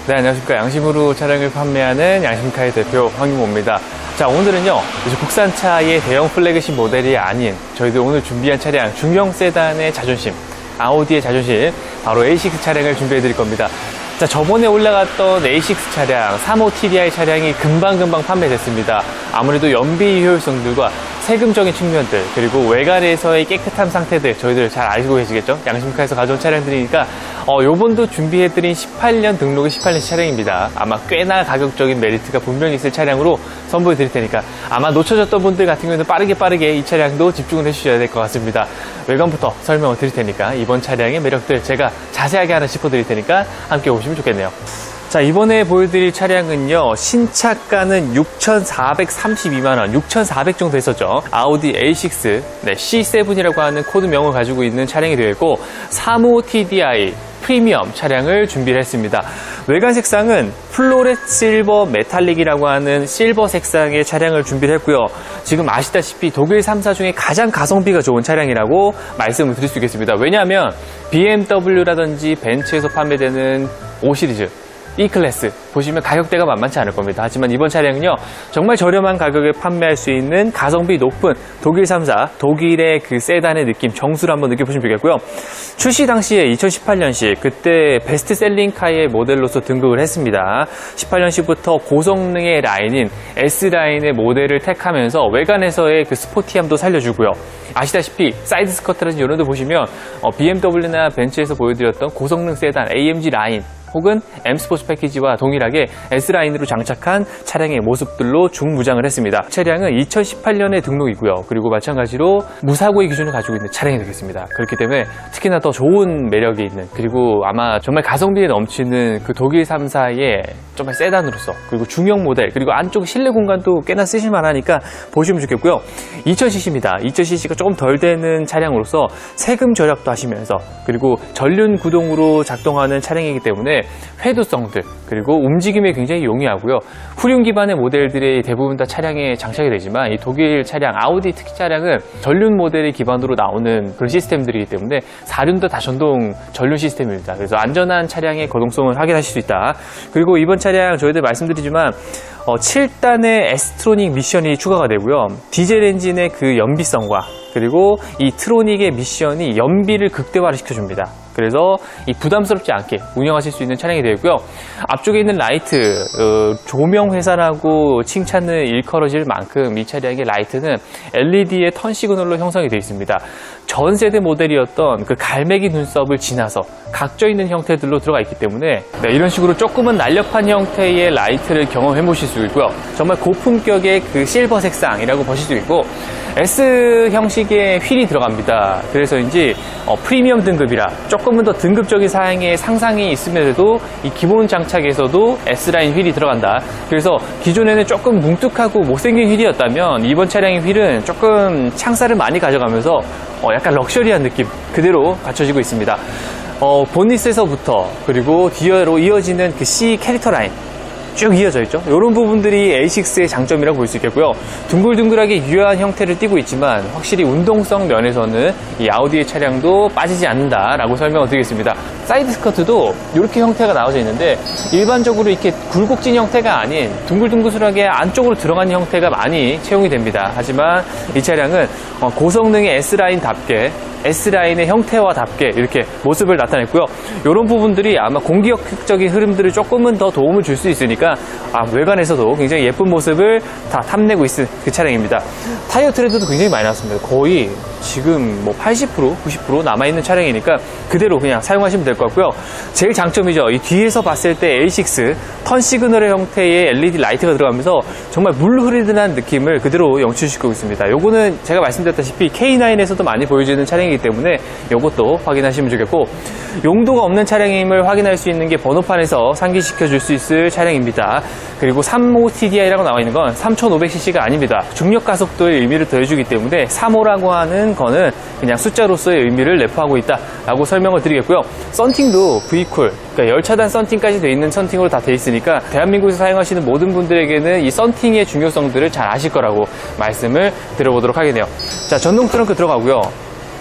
네, 안녕하십니까. 양심으로 차량을 판매하는 양심카의 대표 황윤모입니다. 자, 오늘은요, 이제 국산차의 대형 플래그십 모델이 아닌 저희들 오늘 준비한 차량, 중형 세단의 자존심, 아우디의 자존심, 바로 A6 차량을 준비해 드릴 겁니다. 자, 저번에 올라갔던 A6 차량, 35 TDI 차량이 금방금방 판매됐습니다. 아무래도 연비 효율성들과 세금적인 측면들, 그리고 외관에서의 깨끗한 상태들 저희들 잘 알고 계시겠죠? 양심카에서 가져온 차량들이니까 요번도 준비해드린 18년 등록의 18년 차량입니다. 아마 꽤나 가격적인 메리트가 분명히 있을 차량으로 선보여드릴 테니까 아마 놓쳐졌던 분들 같은 경우는 빠르게 이 차량도 집중을 해주셔야 될 것 같습니다. 외관부터 설명을 드릴 테니까 이번 차량의 매력들 제가 자세하게 하나 짚어드릴 테니까 함께 오시면 좋겠네요. 자, 이번에 보여드릴 차량은요, 신차가는 6,432만원, 6,400 정도 했었죠. 아우디 A6, C7이라고 하는 코드명을 가지고 있는 차량이 되어 있고, 35 TDI 프리미엄 차량을 준비를 했습니다. 외관 색상은 플로렛 실버 메탈릭이라고 하는 실버 색상의 차량을 준비를 했고요. 지금 아시다시피 독일 3사 중에 가장 가성비가 좋은 차량이라고 말씀을 드릴 수 있겠습니다. 왜냐하면 BMW라든지 벤츠에서 판매되는 5시리즈 E클래스 보시면 가격대가 만만치 않을 겁니다. 하지만 이번 차량은요, 정말 저렴한 가격에 판매할 수 있는 가성비 높은 독일 3사, 독일의 그 세단의 느낌, 정수를 한번 느껴보시면 좋겠고요. 출시 당시에 2018년식, 그때 베스트셀링카의 모델로서 등극을 했습니다. 18년식부터 고성능의 라인인 S라인의 모델을 택하면서 외관에서의 그 스포티함도 살려주고요. 아시다시피 사이드 스커트라든지 이런 데 보시면 BMW나 벤츠에서 보여드렸던 고성능 세단 AMG 라인 혹은 M 스포츠 패키지와 동일하게 S라인으로 장착한 차량의 모습들로 중무장을 했습니다. 차량은 2018년에 등록이고요. 그리고 마찬가지로 무사고의 기준을 가지고 있는 차량이 되겠습니다. 그렇기 때문에 특히나 더 좋은 매력이 있는, 그리고 아마 정말 가성비에 넘치는 그 독일 3사의 정말 세단으로서, 그리고 중형 모델, 그리고 안쪽 실내 공간도 꽤나 쓰실만 하니까 보시면 좋겠고요. 2000cc입니다. 2000cc가 조금 덜 되는 차량으로서 세금 절약도 하시면서, 그리고 전륜 구동으로 작동하는 차량이기 때문에 회도성들, 그리고 움직임에 굉장히 용이하고요. 후륜 기반의 모델들이 대부분 다 차량에 장착이 되지만 이 독일 차량, 아우디 특히 차량은 전륜 모델의 기반으로 나오는 그런 시스템들이기 때문에 4륜도 다 전동 전륜 시스템입니다. 그래서 안전한 차량의 거동성을 확인하실 수 있다. 그리고 이번 차량 저희들 말씀드리지만 7단의 S트로닉 미션이 추가가 되고요. 디젤 엔진의 그 연비성과 그리고 이 트로닉의 미션이 연비를 극대화를 시켜줍니다. 그래서 이 부담스럽지 않게 운영하실 수 있는 차량이 되고요. 앞쪽에 있는 라이트, 조명 회사라고 칭찬을 일컬어질 만큼 이 차량의 라이트는 LED의 턴 시그널로 형성이 되어 있습니다. 전 세대 모델이었던 그 갈매기 눈썹을 지나서 각져 있는 형태들로 들어가 있기 때문에 이런 식으로 조금은 날렵한 형태의 라이트를 경험해 보실 수 있고요. 정말 고품격의 그 실버 색상이라고 보실 수 있고, S 형식의 휠이 들어갑니다. 그래서인지 프리미엄 등급이라 조금은 더 등급적인 사양의 상상이 있음에도 이 기본 장착에서도 S라인 휠이 들어간다. 그래서 기존에는 조금 뭉툭하고 못생긴 휠이었다면 이번 차량의 휠은 조금 창살을 많이 가져가면서 약간 럭셔리한 느낌 그대로 갖춰지고 있습니다. 보닛에서부터 그리고 뒤로 이어지는 그 C 캐릭터 라인 쭉 이어져 있죠. 이런 부분들이 A6의 장점이라고 볼 수 있겠고요. 둥글둥글하게 유효한 형태를 띠고 있지만 확실히 운동성 면에서는 이 아우디의 차량도 빠지지 않는다라고 설명을 드리겠습니다. 사이드 스커트도 이렇게 형태가 나와져 있는데 일반적으로 이렇게 굴곡진 형태가 아닌 둥글둥글하게 안쪽으로 들어가는 형태가 많이 채용이 됩니다. 하지만 이 차량은 고성능의 S라인답게 S라인의 형태와답게 이렇게 모습을 나타냈고요. 이런 부분들이 아마 공기역학적인 흐름들을 조금은 더 도움을 줄 수 있으니까 외관에서도 굉장히 예쁜 모습을 다 탐내고 있는 그 차량입니다. 타이어 트레드도 굉장히 많이 나왔습니다. 거의 지금 80%, 90% 남아있는 차량이니까 그대로 그냥 사용하시면 될 것 같고요. 제일 장점이죠. 이 뒤에서 봤을 때 A6 턴 시그널의 형태의 LED 라이트가 들어가면서 정말 물 흐르듯한 느낌을 그대로 연출시키고 있습니다. 요거는 제가 말씀드렸다시피 K9에서도 많이 보여지는 차량이기 때문에 이것도 확인하시면 좋겠고, 용도가 없는 차량임을 확인할 수 있는 게 번호판에서 상기시켜 줄 수 있을 차량입니다. 그리고 35 TDI라고 나와 있는 건 3500cc가 아닙니다. 중력 가속도의 의미를 더해주기 때문에 35라고 하는 거는 그냥 숫자로서의 의미를 내포하고 있다라고 설명을 드리겠고요. 썬팅도 V쿨, 그러니까 열차단 썬팅까지 되어 있는 썬팅으로 다 되어 있으니까 대한민국에서 사용하시는 모든 분들에게는 이 썬팅의 중요성들을 잘 아실 거라고 말씀을 드려보도록 하겠네요. 자, 전동 트렁크 들어가고요.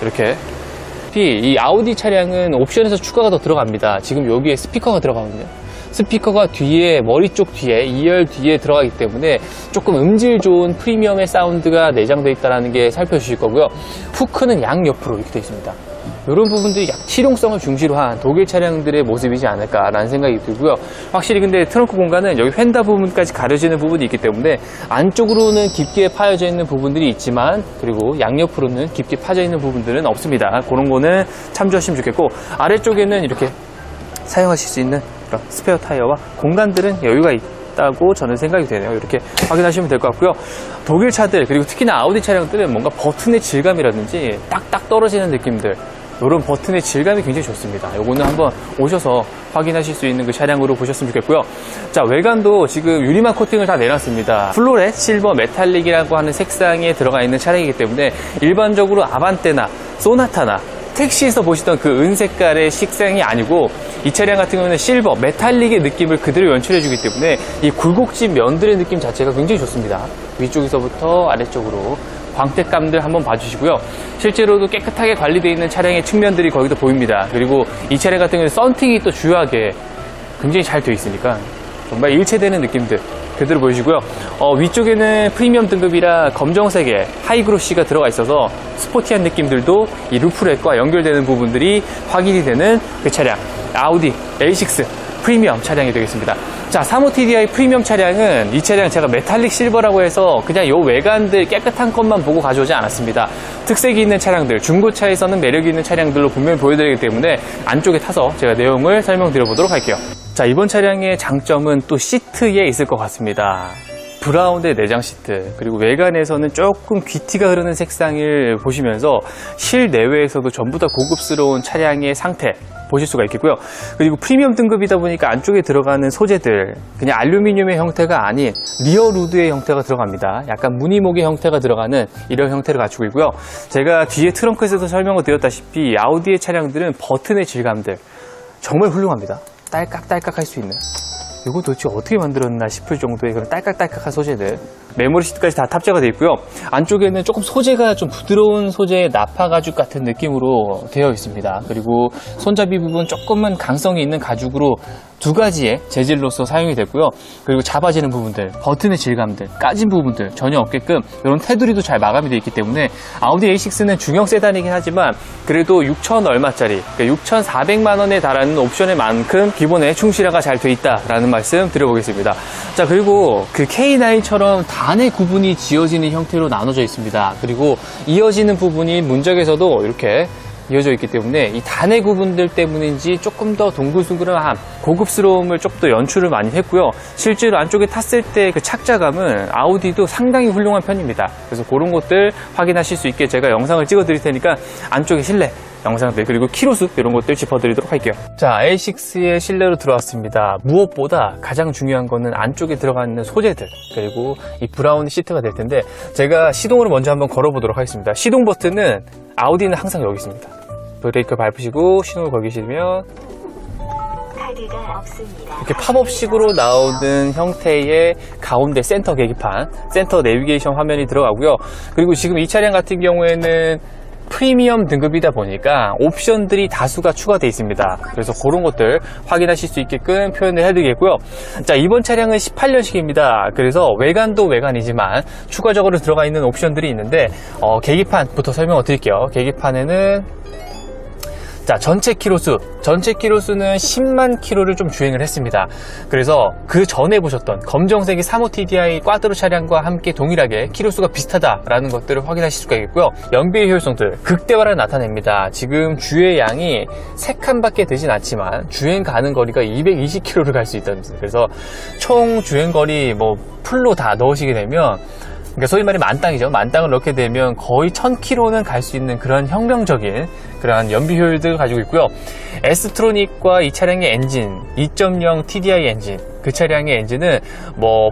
이렇게 이 아우디 차량은 옵션에서 추가가 더 들어갑니다. 지금 여기에 스피커가 들어가거든요. 스피커가 뒤에, 머리 쪽 뒤에, 2열 뒤에 들어가기 때문에 조금 음질 좋은 프리미엄의 사운드가 내장되어 있다는 게 살펴주실 거고요. 후크는 양옆으로 이렇게 되어 있습니다. 이런 부분들이 실용성을 중시로 한 독일 차량들의 모습이지 않을까라는 생각이 들고요. 확실히 근데 트렁크 공간은 여기 휀다 부분까지 가려지는 부분이 있기 때문에 안쪽으로는 깊게 파여져 있는 부분들이 있지만, 그리고 양옆으로는 깊게 파져 있는 부분들은 없습니다. 그런 거는 참조하시면 좋겠고, 아래쪽에는 이렇게 사용하실 수 있는 그런 스페어 타이어와 공간들은 여유가 있다고 저는 생각이 되네요. 이렇게 확인하시면 될 것 같고요. 독일 차들, 그리고 특히나 아우디 차량들은 뭔가 버튼의 질감이라든지 딱딱 떨어지는 느낌들, 이런 버튼의 질감이 굉장히 좋습니다. 요거는 한번 오셔서 확인하실 수 있는 그 차량으로 보셨으면 좋겠고요. 자, 외관도 지금 유리막 코팅을 다 내놨습니다. 플로렛, 실버, 메탈릭이라고 하는 색상에 들어가 있는 차량이기 때문에 일반적으로 아반떼나 소나타나 택시에서 보시던 그 은색깔의 식상이 아니고, 이 차량 같은 경우는 실버, 메탈릭의 느낌을 그대로 연출해주기 때문에 이 굴곡진 면들의 느낌 자체가 굉장히 좋습니다. 위쪽에서부터 아래쪽으로 광택감들 한번 봐주시고요. 실제로도 깨끗하게 관리되어 있는 차량의 측면들이 거기도 보입니다. 그리고 이 차량 같은 경우는 썬팅이 또 주요하게 굉장히 잘 되어 있으니까 정말 일체되는 느낌들 그대로 보여주고요. 위쪽에는 프리미엄 등급이라 검정색의 하이그로시가 들어가 있어서 스포티한 느낌들도 이 루프렉과 연결되는 부분들이 확인이 되는 그 차량, 아우디 A6 프리미엄 차량이 되겠습니다. 자, 35 TDI 프리미엄 차량은 이 차량 제가 메탈릭 실버라고 해서 그냥 요 외관들 깨끗한 것만 보고 가져오지 않았습니다. 특색이 있는 차량들, 중고차에서는 매력이 있는 차량들로 분명히 보여드리기 때문에 안쪽에 타서 제가 내용을 설명드려 보도록 할게요. 자, 이번 차량의 장점은 또 시트에 있을 것 같습니다. 브라운의 내장 시트, 그리고 외관에서는 조금 귀티가 흐르는 색상을 보시면서 실내외에서도 전부 다 고급스러운 차량의 상태 보실 수가 있겠고요. 그리고 프리미엄 등급이다 보니까 안쪽에 들어가는 소재들, 그냥 알루미늄의 형태가 아닌 리어 루드의 형태가 들어갑니다. 약간 무늬목의 형태가 들어가는 이런 형태를 갖추고 있고요. 제가 뒤에 트렁크에서도 설명을 드렸다시피 아우디의 차량들은 버튼의 질감들 정말 훌륭합니다. 딸깍딸깍 할 수 있는, 이거 도대체 어떻게 만들었나 싶을 정도의 그런 딸깍딸깍한 소재들, 메모리 시트까지 다 탑재가 되어 있고요. 안쪽에는 조금 소재가 좀 부드러운 소재의 나파 가죽 같은 느낌으로 되어 있습니다. 그리고 손잡이 부분 조금은 강성이 있는 가죽으로 두 가지의 재질로서 사용이 됐고요. 그리고 잡아지는 부분들, 버튼의 질감들, 까진 부분들 전혀 없게끔 이런 테두리도 잘 마감이 되어 있기 때문에 아우디 A6는 중형 세단이긴 하지만 그래도 6천 얼마짜리, 그러니까 6,400만 원에 달하는 옵션의 만큼 기본에 충실화가 잘 되어 있다라는 말씀 드려보겠습니다. 자, 그리고 그 K9처럼 단의 구분이 지어지는 형태로 나눠져 있습니다. 그리고 이어지는 부분이 문짝에서도 이렇게 이어져 있기 때문에 이 단의 구분들 때문인지 조금 더 동글동글한 고급스러움을 좀 더 연출을 많이 했고요. 실제로 안쪽에 탔을 때 그 착자감은 아우디도 상당히 훌륭한 편입니다. 그래서 그런 것들 확인하실 수 있게 제가 영상을 찍어 드릴 테니까 안쪽에 실내 영상들, 그리고 키로수 이런 것들 짚어드리도록 할게요. 자, A6의 실내로 들어왔습니다. 무엇보다 가장 중요한 거는 안쪽에 들어가 있는 소재들, 그리고 이 브라운 시트가 될 텐데 제가 시동으로 먼저 한번 걸어보도록 하겠습니다. 시동 버튼은 아우디는 항상 여기 있습니다. 브레이크 밟으시고 시동을 걸으시면 이렇게 팝업식으로 나오는 형태의 가운데 센터 계기판, 센터 내비게이션 화면이 들어가고요. 그리고 지금 이 차량 같은 경우에는 프리미엄 등급이다 보니까 옵션들이 다수가 추가되어 있습니다. 그래서 그런 것들 확인하실 수 있게끔 표현을 해드리겠고요. 자, 이번 차량은 18년식입니다. 그래서 외관도 외관이지만 추가적으로 들어가 있는 옵션들이 있는데 계기판부터 설명을 드릴게요. 계기판에는 자, 전체 키로수는 10만 키로를 좀 주행을 했습니다. 그래서 그 전에 보셨던 검정색의 35 TDI 꽈드로 차량과 함께 동일하게 키로수가 비슷하다라는 것들을 확인하실 수가 있고요. 연비의 효율성들 극대화를 나타냅니다. 지금 주행 양이 3칸밖에 되진 않지만 주행 가는 거리가 220km를 갈 수 있다는 거예요. 그래서 총 주행 거리 풀로 다 넣으시게 되면, 그러니까 소위 말해 만땅이죠. 만땅을 넣게 되면 거의 1000km는 갈 수 있는 그런 혁명적인 그러한 연비 효율들을 가지고 있고요. S트로닉과 이 차량의 엔진 2.0 TDI 엔진, 그 차량의 엔진은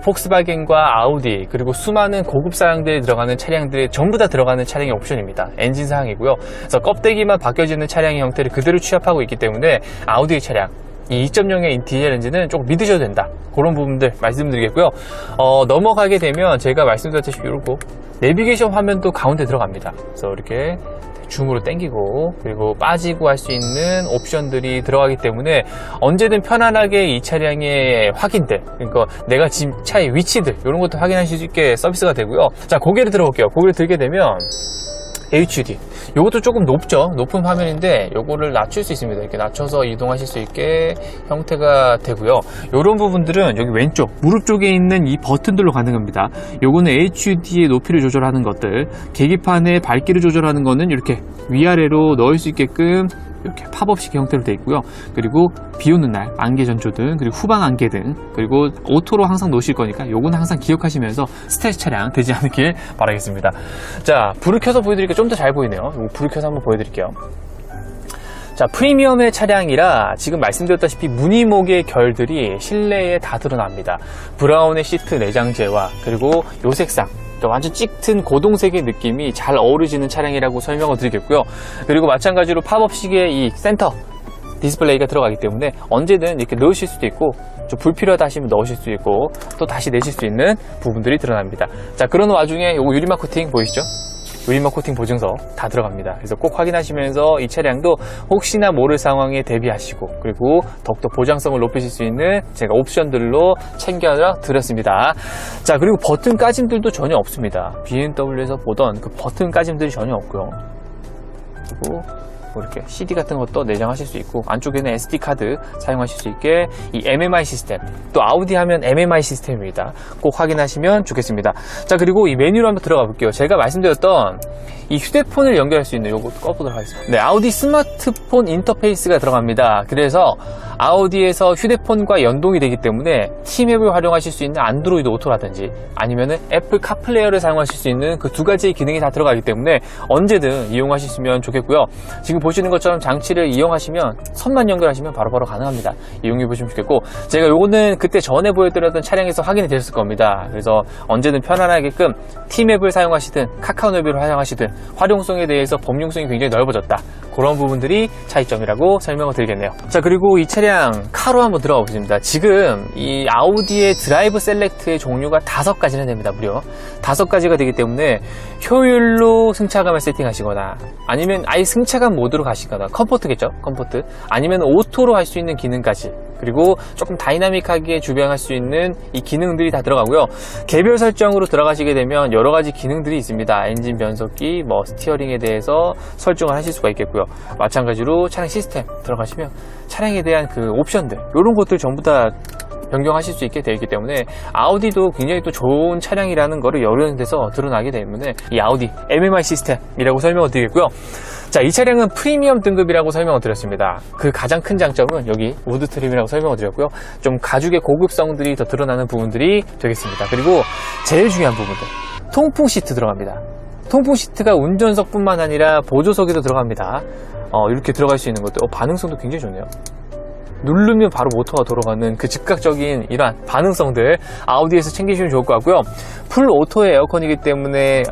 폭스바겐과 아우디 그리고 수많은 고급 사양들이 들어가는 차량들이 전부 다 들어가는 차량의 옵션입니다. 엔진 사양이고요. 그래서 껍데기만 바뀌어지는 차량의 형태를 그대로 취합하고 있기 때문에 아우디의 차량 이 2.0의 디젤 엔진은 조금 믿으셔도 된다. 그런 부분들 말씀드리겠고요. 넘어가게 되면 제가 말씀드렸다시피 이렇게 내비게이션 화면도 가운데 들어갑니다. 그래서 이렇게 줌으로 당기고 그리고 빠지고 할 수 있는 옵션들이 들어가기 때문에 언제든 편안하게 이 차량의 확인들, 그러니까 내가 지금 차의 위치들 이런 것도 확인하실 수 있게 서비스가 되고요. 자, 고개를 들어볼게요. 고개를 들게 되면 HUD, 이것도 조금 높죠. 높은 화면인데 요거를 낮출 수 있습니다. 이렇게 낮춰서 이동하실 수 있게 형태가 되고요. 이런 부분들은 여기 왼쪽 무릎 쪽에 있는 이 버튼들로 가능합니다. 요거는 HUD의 높이를 조절하는 것들, 계기판의 밝기를 조절하는 거는 이렇게 위아래로 넣을 수 있게끔 이렇게 팝업식 형태로 되어 있고요. 그리고 비 오는 날 안개 전조등, 그리고 후방 안개 등, 그리고 오토로 항상 놓으실 거니까 요거는 항상 기억하시면서 스트레스 차량 되지 않길 바라겠습니다. 자, 불을 켜서 보여드리니까 좀 더 잘 보이네요. 요거 불을 켜서 한번 보여드릴게요. 자, 프리미엄의 차량이라 지금 말씀드렸다시피 무늬목의 결들이 실내에 다 드러납니다. 브라운의 시트 내장재와 그리고 요 색상, 완전 짙은 고동색의 느낌이 잘 어우러지는 차량이라고 설명을 드리겠고요. 그리고 마찬가지로 팝업식의 이 센터 디스플레이가 들어가기 때문에 언제든 이렇게 넣으실 수도 있고, 좀 불필요하다 하시면 넣으실 수 있고, 또 다시 내실 수 있는 부분들이 드러납니다. 자, 그런 와중에 요거 유리막 코팅 보이시죠? 유리막 코팅 보증서 다 들어갑니다. 그래서 꼭 확인하시면서 이 차량도 혹시나 모를 상황에 대비하시고, 그리고 더욱더 보장성을 높이실 수 있는 제가 옵션들로 챙겨 드렸습니다. 자, 그리고 버튼 까짐들도 전혀 없습니다. BMW에서 보던 그 버튼 까짐들이 전혀 없고요. 그리고 뭐 이렇게 CD 같은 것도 내장하실 수 있고, 안쪽에는 SD 카드 사용하실 수 있게 이 MMI 시스템, 또 아우디 하면 MMI 시스템입니다. 꼭 확인하시면 좋겠습니다. 자, 그리고 이 메뉴로 한번 들어가 볼게요. 제가 말씀드렸던 이 휴대폰을 연결할 수 있는 요것도 꺼보도록 하겠습니다. 네, 아우디 스마트폰 인터페이스가 들어갑니다. 그래서 아우디에서 휴대폰과 연동이 되기 때문에 티맵을 활용하실 수 있는 안드로이드 오토라든지 아니면은 애플 카플레이어를 사용하실 수 있는 그 두 가지의 기능이 다 들어가기 때문에 언제든 이용하시면 좋겠고요. 지금 보시는 것처럼 장치를 이용하시면 선만 연결하시면 바로바로 가능합니다. 이용해 보시면 좋겠고, 제가 요거는 그때 전에 보여드렸던 차량에서 확인이 되셨을 겁니다. 그래서 언제든 편안하게끔 티맵을 사용하시든 카카오네비를 사용하시든 활용성에 대해서 범용성이 굉장히 넓어졌다. 그런 부분들이 차이점이라고 설명을 드리겠네요. 자, 그리고 이 차량 카로 한번 들어가 보겠습니다. 지금 이 아우디의 드라이브 셀렉트의 종류가 5가지나 됩니다. 무려 5가지가 되기 때문에 효율로 승차감을 세팅하시거나 아니면 아예 승차감 모드로 가시거나, 컴포트겠죠? 컴포트. 아니면 오토로 할 수 있는 기능까지, 그리고 조금 다이나믹하게 주변할 수 있는 이 기능들이 다 들어가고요. 개별 설정으로 들어가시게 되면 여러 가지 기능들이 있습니다. 엔진 변속기, 뭐 스티어링에 대해서 설정을 하실 수가 있겠고요. 마찬가지로 차량 시스템 들어가시면 차량에 대한 그 옵션들, 이런 것들 전부 다 변경하실 수 있게 되어 있기 때문에 아우디도 굉장히 또 좋은 차량이라는 거를 여러 데서 드러나게 때문에 이 아우디 MMI 시스템이라고 설명을 드리겠고요. 자, 이 차량은 프리미엄 등급이라고 설명을 드렸습니다. 그 가장 큰 장점은 여기 우드 트림이라고 설명을 드렸고요. 좀 가죽의 고급성들이 더 드러나는 부분들이 되겠습니다. 그리고 제일 중요한 부분들, 통풍 시트 들어갑니다. 통풍 시트가 운전석뿐만 아니라 보조석에도 들어갑니다. 이렇게 들어갈 수 있는 것들, 반응성도 굉장히 좋네요. 누르면 바로 모터가 돌아가는 그 즉각적인 이러한 반응성들 아우디에서 챙기시면 좋을 것 같고요. 풀 오토의 에어컨이기 때문에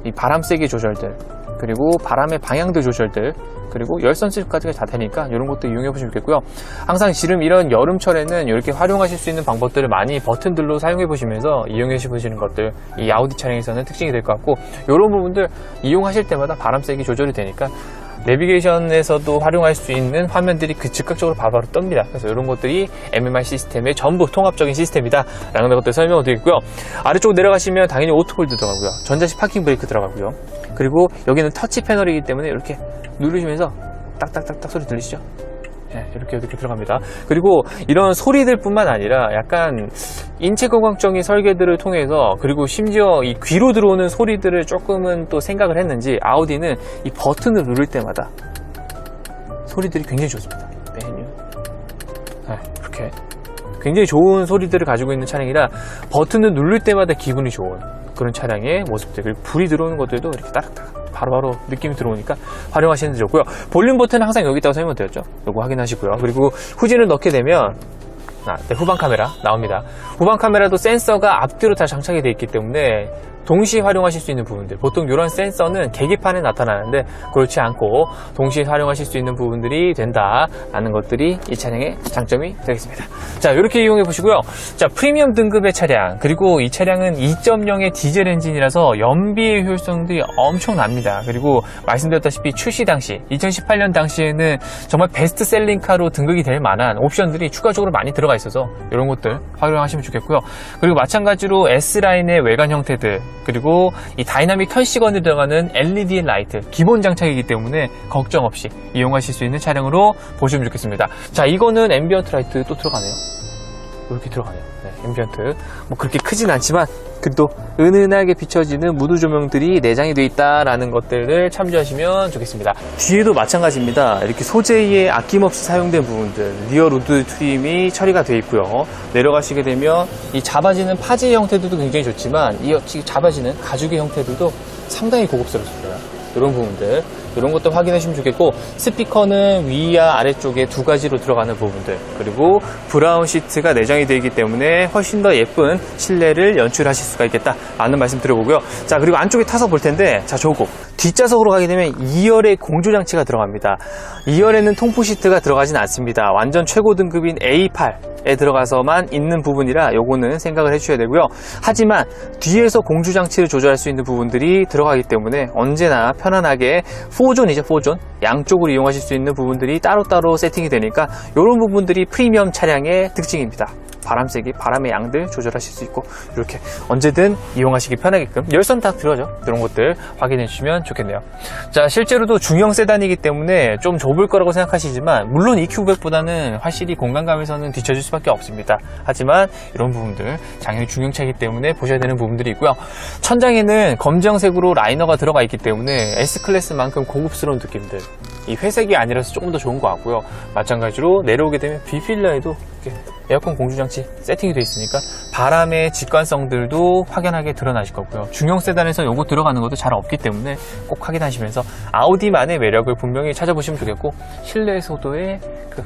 이 바람 세기 조절들, 그리고 바람의 방향들 조절들, 그리고 열선 수까지가 다 되니까 이런 것도 이용해 보시면 좋겠고요. 항상 지금 이런 여름철에는 이렇게 활용하실 수 있는 방법들을 많이 버튼들로 사용해 보시면서 이용해 보시는 것들, 이 아우디 차량에서는 특징이 될 것 같고, 이런 부분들 이용하실 때마다 바람 세기 조절이 되니까 내비게이션에서도 활용할 수 있는 화면들이 그 즉각적으로 바로바로 뜹니다. 그래서 이런 것들이 MMI 시스템의 전부 통합적인 시스템이다 라는 것들 설명을 드리고요. 아래쪽으로 내려가시면 당연히 오토홀드 들어가고요. 전자식 파킹 브레이크 들어가고요. 그리고 여기는 터치 패널이기 때문에 이렇게 누르시면서 딱딱딱딱 소리 들리시죠? 네, 이렇게 들어갑니다. 그리고 이런 소리들 뿐만 아니라 약간 인체건강적인 설계들을 통해서, 그리고 심지어 이 귀로 들어오는 소리들을 조금은 또 생각을 했는지 아우디는 이 버튼을 누를 때마다 소리들이 굉장히 좋습니다. 메뉴. 네, 이렇게 굉장히 좋은 소리들을 가지고 있는 차량이라 버튼을 누를 때마다 기분이 좋은 그런 차량의 모습들, 그리고 불이 들어오는 것들도 이렇게 따락따락 바로바로 느낌이 들어오니까 활용하시는 데 좋고요. 볼륨 버튼은 항상 여기 있다고 설명드렸죠. 이거 확인하시고요. 그리고 후진을 넣게 되면 후방 카메라 나옵니다. 후방 카메라도 센서가 앞뒤로 다 장착이 되어 있기 때문에 동시에 활용하실 수 있는 부분들, 보통 이런 센서는 계기판에 나타나는데 그렇지 않고 동시에 활용하실 수 있는 부분들이 된다라는 것들이 이 차량의 장점이 되겠습니다. 자, 이렇게 이용해 보시고요. 자, 프리미엄 등급의 차량, 그리고 이 차량은 2.0의 디젤 엔진이라서 연비의 효율성들이 엄청납니다. 그리고 말씀드렸다시피 출시 당시 2018년 당시에는 정말 베스트셀링카로 등극이 될 만한 옵션들이 추가적으로 많이 들어가 있어서 이런 것들 활용하시면 좋겠고요. 그리고 마찬가지로 S라인의 외관 형태들, 그리고 이 다이나믹 턴시건에 들어가는 LED 라이트 기본 장착이기 때문에 걱정 없이 이용하실 수 있는 차량으로 보시면 좋겠습니다. 자, 이거는 앰비언트 라이트 또 들어가네요. 이렇게 들어가네요. 네, 앰비언트 뭐 그렇게 크진 않지만 그래도 은은하게 비춰지는 무드 조명들이 내장이 되어 있다라는 것들을 참조하시면 좋겠습니다. 뒤에도 마찬가지입니다. 이렇게 소재에 아낌없이 사용된 부분들, 리어 로드 트림이 처리가 되어 있고요. 내려가시게 되면 이 잡아지는 파지 형태들도 굉장히 좋지만 이 잡아지는 가죽의 형태들도 상당히 고급스럽습니다. 이런 부분들, 이런 것도 확인하시면 좋겠고, 스피커는 위와 아래쪽에 두 가지로 들어가는 부분들, 그리고 브라운 시트가 내장이 되어 있기 때문에 훨씬 더 예쁜 실내를 연출하실 수가 있겠다 라는 말씀 드려보고요. 자, 그리고 안쪽에 타서 볼 텐데, 자, 저거 뒷좌석으로 가게 되면 2열의 공조장치가 들어갑니다. 2열에는 통풍 시트가 들어가진 않습니다. 완전 최고 등급인 A8에 들어가서만 있는 부분이라 요거는 생각을 해주셔야 되고요. 하지만 뒤에서 공조장치를 조절할 수 있는 부분들이 들어가기 때문에 언제나 편안하게 4존이죠, 4존. 양쪽으로 이용하실 수 있는 부분들이 따로따로 세팅이 되니까 이런 부분들이 프리미엄 차량의 특징입니다. 바람 세기, 바람의 양들 조절하실 수 있고 이렇게 언제든 이용하시기 편하게끔 열선 딱 들어가죠. 이런 것들 확인해 주시면 좋겠네요. 자, 실제로도 중형 세단이기 때문에 좀 좁을 거라고 생각하시지만 물론 EQ500보다는 확실히 공간감에서는 뒤처질 수밖에 없습니다. 하지만 이런 부분들 당연히 중형차이기 때문에 보셔야 되는 부분들이 있고요. 천장에는 검정색으로 라이너가 들어가 있기 때문에 S클래스만큼 고급스러운 느낌들, 이 회색이 아니라서 조금 더 좋은 것 같고요. 마찬가지로 내려오게 되면 B필러에도 이렇게 에어컨 공조장치 세팅이 되어 있으니까 바람의 직관성들도 확연하게 드러나실 거고요. 중형 세단에서 요거 들어가는 것도 잘 없기 때문에 꼭 확인하시면서 아우디만의 매력을 분명히 찾아보시면 좋겠고, 실내 소도의 그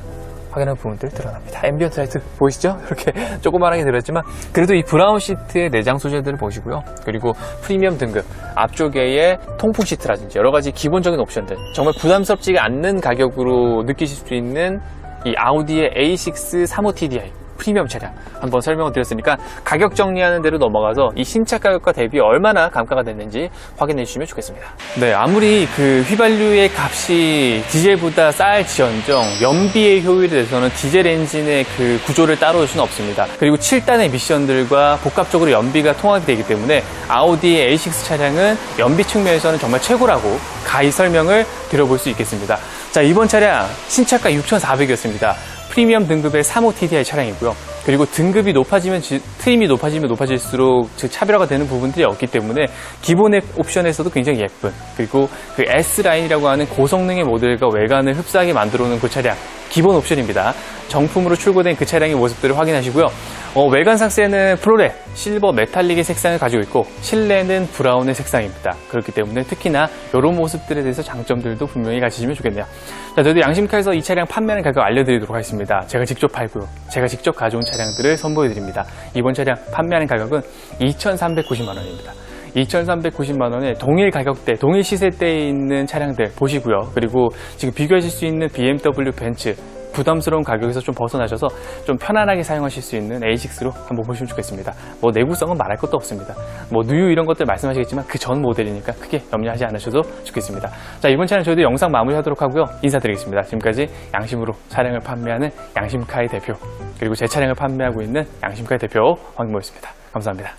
확연한 부분들 드러납니다. 앰비언트 라이트 보이시죠? 이렇게 조그만하게 들었지만 그래도 이 브라운 시트의 내장 소재들을 보시고요. 그리고 프리미엄 등급 앞쪽에의 통풍 시트라든지 여러 가지 기본적인 옵션들, 정말 부담스럽지 않는 가격으로 느끼실 수 있는 이 아우디의 A6 35TDI 프리미엄 차량 한번 설명을 드렸으니까 가격 정리하는 대로 넘어가서 이 신차 가격과 대비 얼마나 감가가 됐는지 확인해 주시면 좋겠습니다. 네, 아무리 그 휘발유의 값이 디젤보다 쌀지언정 연비의 효율에 대해서는 디젤 엔진의 그 구조를 따라올 수는 없습니다. 그리고 7단의 미션들과 복합적으로 연비가 통합이 되기 때문에 아우디의 A6 차량은 연비 측면에서는 정말 최고라고 가히 설명을 드려볼 수 있겠습니다. 자, 이번 차량 신차가 6,400이었습니다. 프리미엄 등급의 35TDI 차량이고요. 그리고 등급이 높아지면 트림이 높아질수록 차별화가 되는 부분들이 없기 때문에 기본의 옵션에서도 굉장히 예쁜, 그리고 그 S라인이라고 하는 고성능의 모델과 외관을 흡사하게 만들어 놓은 그 차량 기본 옵션입니다. 정품으로 출고된 그 차량의 모습들을 확인하시고요. 외관 상세는 플로렛, 실버, 메탈릭의 색상을 가지고 있고 실내는 브라운의 색상입니다. 그렇기 때문에 특히나 이런 모습들에 대해서 장점들도 분명히 가지시면 좋겠네요. 자, 저희도 양심카에서 이 차량 판매하는 가격 알려드리도록 하겠습니다. 제가 직접 팔고요. 제가 직접 가져온 차량들을 선보여드립니다. 이번 차량 판매하는 가격은 2,390만 원입니다. 2,390만 원에 동일 가격대, 동일 시세대에 있는 차량들 보시고요. 그리고 지금 비교하실 수 있는 BMW, 벤츠 부담스러운 가격에서 좀 벗어나셔서 좀 편안하게 사용하실 수 있는 A6로 한번 보시면 좋겠습니다. 뭐 내구성은 말할 것도 없습니다. 뭐 누유 이런 것들 말씀하시겠지만 그 전 모델이니까 크게 염려하지 않으셔도 좋겠습니다. 자, 이번 차량 저희도 영상 마무리하도록 하고요. 인사드리겠습니다. 지금까지 양심으로 차량을 판매하는 양심카의 대표, 그리고 제 차량을 판매하고 있는 양심카의 대표 황인모였습니다. 감사합니다.